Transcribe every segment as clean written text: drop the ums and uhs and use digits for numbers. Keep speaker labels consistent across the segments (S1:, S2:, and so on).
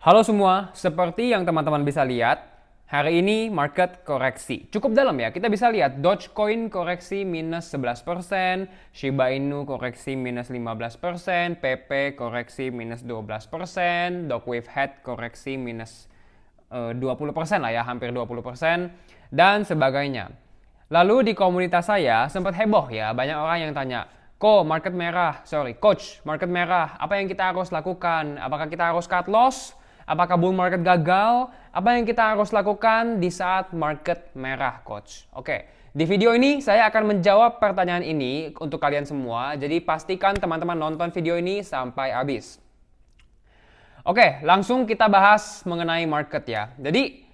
S1: Halo semua, seperti yang teman-teman bisa lihat, hari ini market koreksi. Cukup dalam ya, kita bisa lihat Dogecoin koreksi minus 11%, Shiba Inu koreksi minus 15%, PP koreksi minus 12%, Dogwave Head koreksi minus 20% lah ya, hampir 20%, dan sebagainya. Lalu di komunitas saya sempat heboh ya, banyak orang yang tanya, Coach, market merah, apa yang kita harus lakukan? Apakah kita harus cut loss? Apakah bull market gagal? Apa yang kita harus lakukan di saat market merah, Coach? Oke, di video ini saya akan menjawab pertanyaan ini untuk kalian semua. Jadi pastikan teman-teman nonton video ini sampai habis. Oke, langsung kita bahas mengenai market ya. Jadi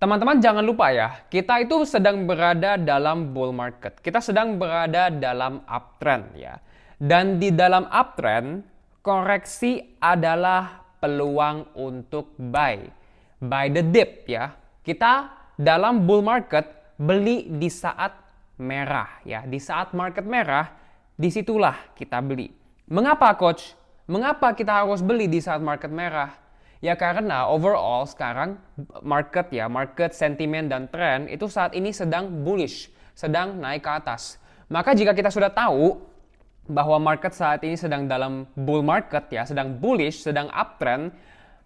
S1: teman-teman jangan lupa ya, kita itu sedang berada dalam bull market. Kita sedang berada dalam uptrend ya. Dan di dalam uptrend, koreksi adalah peluang untuk buy. Buy the dip ya. Kita dalam bull market beli di saat merah ya. Di saat market merah, disitulah kita beli. Mengapa coach? Mengapa kita harus beli di saat market merah? Ya karena overall sekarang market sentimen dan tren itu saat ini sedang bullish, sedang naik ke atas. Maka jika kita sudah tahu bahwa market saat ini sedang dalam bull market ya, sedang bullish, sedang uptrend,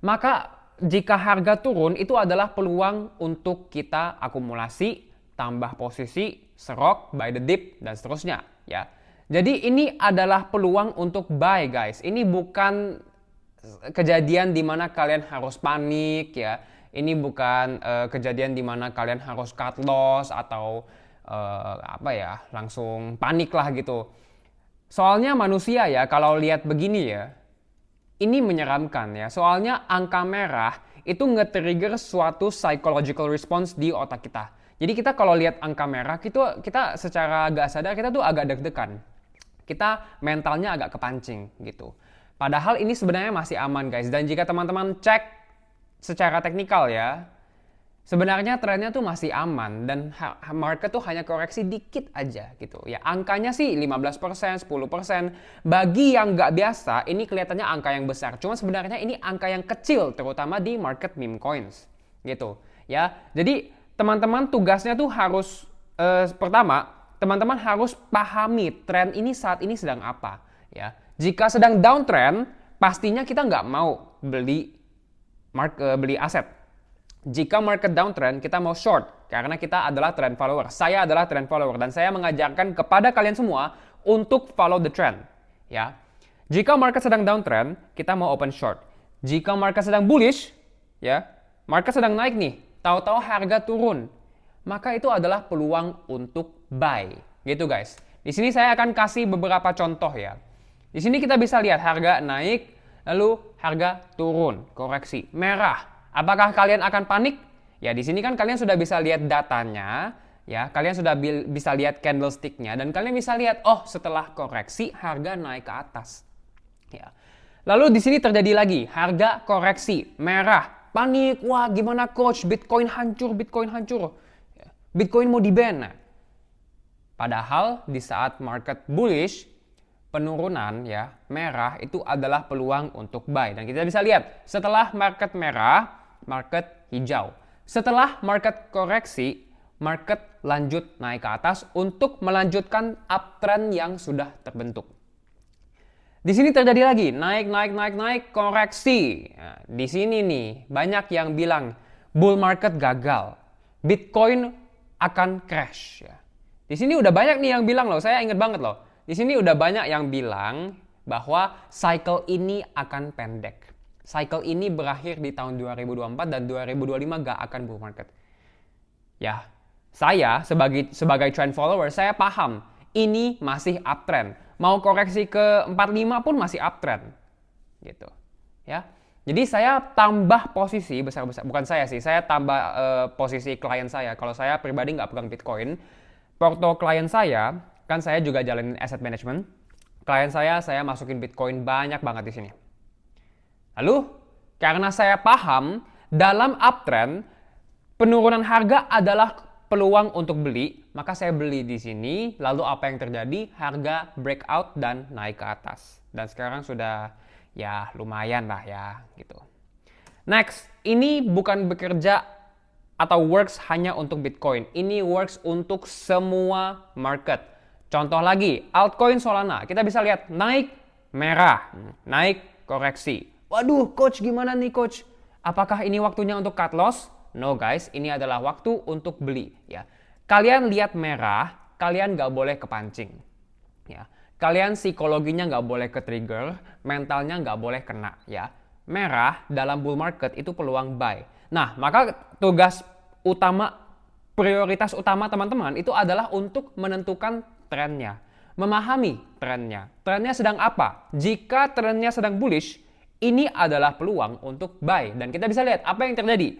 S1: maka jika harga turun itu adalah peluang untuk kita akumulasi, tambah posisi, serok, buy the dip dan seterusnya ya. Jadi ini adalah peluang untuk buy guys. Ini bukan kejadian di mana kalian harus panik ya. Ini bukan kejadian di mana kalian harus cut loss atau langsung panik lah gitu. Soalnya manusia ya kalau lihat begini ya, ini menyeramkan ya. Soalnya angka merah itu nge-trigger suatu psychological response di otak kita. Jadi kita kalau lihat angka merah, kita secara gak sadar kita tuh agak deg-degan. Kita mentalnya agak kepancing gitu. Padahal ini sebenarnya masih aman guys. Dan jika teman-teman cek secara teknikal ya, sebenarnya trennya tuh masih aman dan market tuh hanya koreksi dikit aja gitu. Ya angkanya sih 15%, 10%. Bagi yang nggak biasa, ini kelihatannya angka yang besar. Cuma sebenarnya ini angka yang kecil, terutama di market meme coins gitu. Ya, jadi teman-teman tugasnya tuh harus pertama, teman-teman harus pahami tren ini saat ini sedang apa. Ya, jika sedang downtrend, pastinya kita nggak mau beli aset. Jika market downtrend, kita mau short karena kita adalah trend follower. Saya adalah trend follower dan saya mengajarkan kepada kalian semua untuk follow the trend. Ya, jika market sedang downtrend, kita mau open short. Jika market sedang bullish, ya, market sedang naik nih, tahu-tahu harga turun, maka itu adalah peluang untuk buy. Gitu guys. Di sini saya akan kasih beberapa contoh ya. Di sini kita bisa lihat harga naik, lalu harga turun, koreksi, merah. Apakah kalian akan panik? Ya di sini kan kalian sudah bisa lihat datanya, ya kalian sudah bisa lihat candlesticknya dan kalian bisa lihat oh setelah koreksi harga naik ke atas. Ya. Lalu di sini terjadi lagi harga koreksi merah, panik, wah gimana coach Bitcoin hancur, ya, Bitcoin mau di-ban. Nah, padahal di saat market bullish penurunan ya merah itu adalah peluang untuk buy dan kita bisa lihat setelah market merah market hijau. Setelah market koreksi, market lanjut naik ke atas untuk melanjutkan uptrend yang sudah terbentuk. Di sini terjadi lagi naik, koreksi. Nah, di sini nih banyak yang bilang bull market gagal, Bitcoin akan crash. Ya. Di sini udah banyak nih yang bilang loh, saya inget banget loh. Di sini udah banyak yang bilang bahwa cycle ini akan pendek. Cycle ini berakhir di tahun 2024 dan 2025 gak akan bull market. Ya, saya sebagai trend follower, saya paham ini masih uptrend. Mau koreksi ke 45 pun masih uptrend. Gitu. Ya. Jadi saya tambah posisi besar-besar, bukan saya sih, saya tambah posisi klien saya. Kalau saya pribadi nggak pegang Bitcoin, porto klien saya, kan saya juga jalanin asset management. Klien saya masukin Bitcoin banyak banget di sini. Lalu, karena saya paham dalam uptrend, penurunan harga adalah peluang untuk beli, maka saya beli di sini. Lalu apa yang terjadi? Harga breakout dan naik ke atas. Dan sekarang sudah ya lumayan lah ya gitu. Next, ini bukan bekerja atau works hanya untuk Bitcoin. Ini works untuk semua market. Contoh lagi, altcoin Solana. Kita bisa lihat naik merah, naik koreksi. Waduh, coach gimana nih coach? Apakah ini waktunya untuk cut loss? No guys, ini adalah waktu untuk beli. Ya, kalian lihat merah, kalian nggak boleh kepancing. Ya, kalian psikologinya nggak boleh ke trigger, mentalnya nggak boleh kena. Ya, merah dalam bull market itu peluang buy. Nah, maka tugas utama, prioritas utama teman-teman itu adalah untuk menentukan trennya, memahami trennya. Trennya sedang apa? Jika trennya sedang bullish, ini adalah peluang untuk buy. Dan kita bisa lihat apa yang terjadi.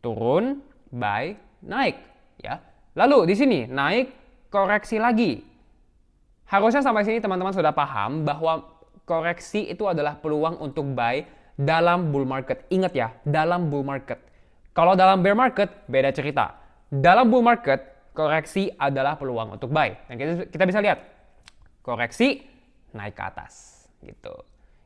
S1: Turun, buy, naik. Ya. Lalu di sini naik, koreksi lagi. Harusnya sampai sini teman-teman sudah paham bahwa koreksi itu adalah peluang untuk buy dalam bull market. Ingat ya, dalam bull market. Kalau dalam bear market, beda cerita. Dalam bull market, koreksi adalah peluang untuk buy. Dan kita bisa lihat, koreksi naik ke atas. Gitu.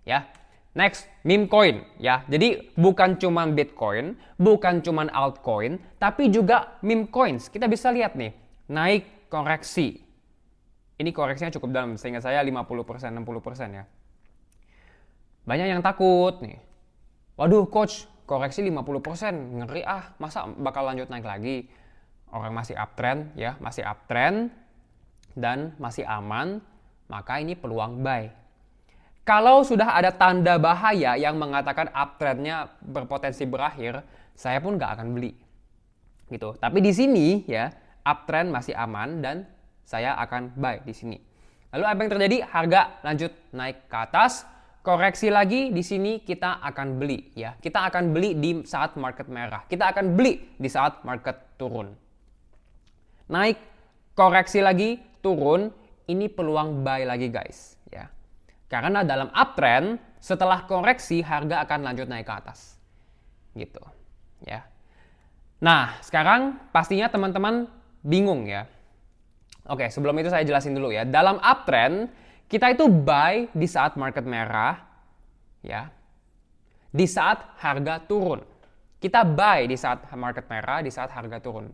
S1: Ya. Next, meme coin. Ya. Jadi bukan cuma Bitcoin, bukan cuma altcoin, tapi juga meme coins. Kita bisa lihat nih, naik koreksi. Ini koreksinya cukup dalam, seingat saya 50%, 60% ya. Banyak yang takut nih. Waduh coach, koreksi 50%, ngeri ah, masa bakal lanjut naik lagi? Orang masih uptrend ya, masih uptrend dan masih aman, maka ini peluang buy. Kalau sudah ada tanda bahaya yang mengatakan uptrendnya berpotensi berakhir, saya pun nggak akan beli. Gitu. Tapi di sini ya, uptrend masih aman dan saya akan buy di sini. Lalu apa yang terjadi? Harga lanjut naik ke atas, koreksi lagi di sini kita akan beli ya. Kita akan beli di saat market merah. Kita akan beli di saat market turun. Naik, koreksi lagi, turun, ini peluang buy lagi guys ya. Karena dalam uptrend setelah koreksi harga akan lanjut naik ke atas. Gitu ya. Nah, sekarang pastinya teman-teman bingung ya. Oke, sebelum itu saya jelasin dulu ya. Dalam uptrend, kita itu buy di saat market merah, ya. Di saat harga turun. Kita buy di saat market merah, di saat harga turun.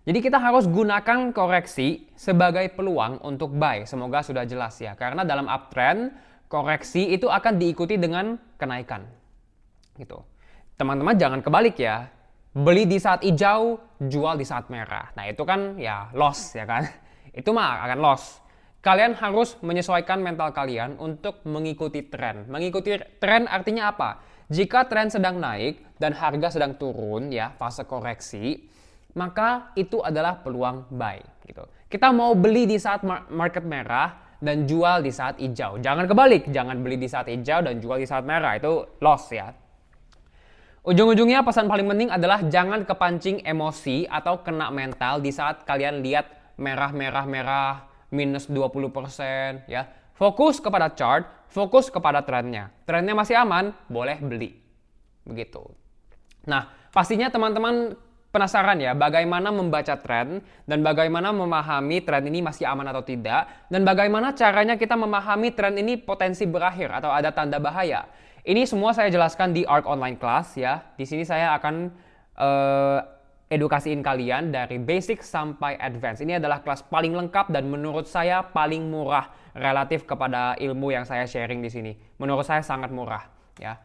S1: Jadi kita harus gunakan koreksi sebagai peluang untuk buy. Semoga sudah jelas ya. Karena dalam uptrend, koreksi itu akan diikuti dengan kenaikan. Gitu. Teman-teman jangan kebalik ya. Beli di saat hijau, jual di saat merah. Nah itu kan ya loss ya kan. Itu mah akan loss. Kalian harus menyesuaikan mental kalian untuk mengikuti tren. Mengikuti tren artinya apa? Jika tren sedang naik dan harga sedang turun ya, fase koreksi, maka itu adalah peluang buy gitu. Kita mau beli di saat market merah dan jual di saat hijau. Jangan kebalik, jangan beli di saat hijau dan jual di saat merah, itu loss ya. Ujung-ujungnya pesan paling penting adalah jangan kepancing emosi atau kena mental di saat kalian lihat merah minus 20% ya. Fokus kepada chart, fokus kepada trennya. Trennya masih aman, boleh beli. Begitu. Nah, pastinya teman-teman penasaran ya bagaimana membaca tren dan bagaimana memahami tren ini masih aman atau tidak dan bagaimana caranya kita memahami tren ini potensi berakhir atau ada tanda bahaya. Ini semua saya jelaskan di ARK Online Class ya. Di sini saya akan edukasiin kalian dari basic sampai advance. Ini adalah kelas paling lengkap dan menurut saya paling murah relatif kepada ilmu yang saya sharing di sini. Menurut saya sangat murah ya.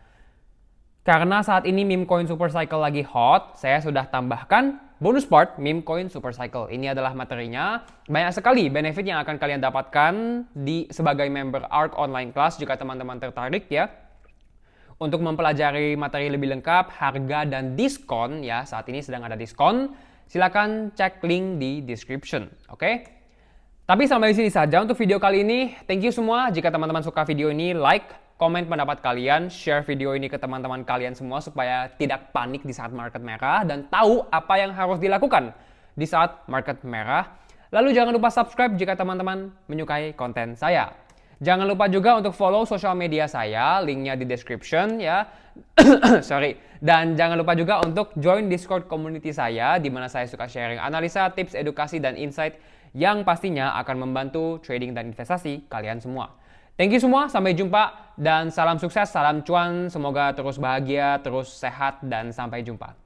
S1: Karena saat ini meme coin super cycle lagi hot, saya sudah tambahkan bonus part meme coin super cycle. Ini adalah materinya. Banyak sekali benefit yang akan kalian dapatkan sebagai member ARK Online Class jika teman-teman tertarik ya. Untuk mempelajari materi lebih lengkap, harga dan diskon ya, saat ini sedang ada diskon. Silakan cek link di description, oke? Tapi sampai di sini saja untuk video kali ini. Thank you semua. Jika teman-teman suka video ini, like, komen pendapat kalian, share video ini ke teman-teman kalian semua supaya tidak panik di saat market merah dan tahu apa yang harus dilakukan di saat market merah. Lalu jangan lupa subscribe jika teman-teman menyukai konten saya. Jangan lupa juga untuk follow sosial media saya, linknya di description ya. Sorry. Dan jangan lupa juga untuk join Discord community saya, di mana saya suka sharing analisa, tips, edukasi, dan insight yang pastinya akan membantu trading dan investasi kalian semua. Thank you semua, sampai jumpa dan salam sukses, salam cuan, semoga terus bahagia, terus sehat dan sampai jumpa.